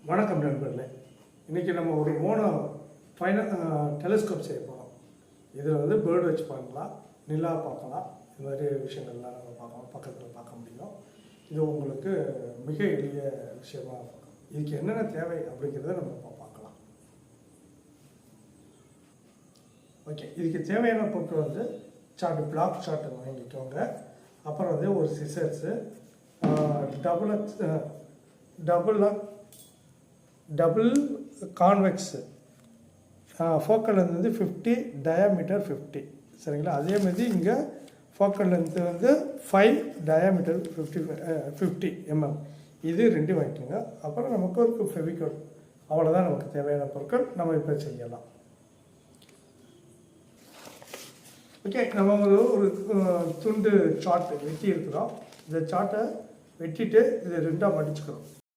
வணக்கம் நண்பர்களே. இன்றைக்கி நம்ம ஒரு மோனோ டெலிஸ்கோப் செய்ய போகிறோம். இதில் வந்து பேர்டு வச்சு பண்ணலாம், நிலா பார்க்கலாம், இந்த மாதிரி விஷயங்கள்லாம் நம்ம பார்க்கலாம், பக்கத்தில் பார்க்க முடியும். இது உங்களுக்கு மிக எளிய விஷயமாக இருக்கும். இதுக்கு என்னென்ன தேவை அப்படிங்கிறத நம்ம இப்போ பார்க்கலாம். ஓகே, இதுக்கு தேவையான பொருட்கள் வந்து சார்ட், பிளாக் சார்ட் வாங்கிக்கோங்க. அப்புறம் வந்து ஒரு சிசர்ஸு, டபுள் கான்வெக்ஸு, ஃபோக்கல் லென்த் வந்து 50, டயாமீட்டர் 50. சரிங்களா? அதேமாதிரி இங்கே ஃபோக்கல் லென்த்து வந்து 5, டயாமீட்டர் 50 mm. இது ரெண்டும் வாங்கிக்கோங்க. அப்புறம் நமக்கு ஒரு ஃபெவிகால். அவ்வளோதான் நமக்கு தேவையான பொருட்கள். நம்ம இப்போ செய்யலாம். ஓகே, நம்ம ஒரு துண்டு சார்ட் வெட்டி இருக்கிறோம். இந்த சார்ட்டை வெட்டிட்டு இதை ரெண்டாக மடிச்சுக்கிறோம்.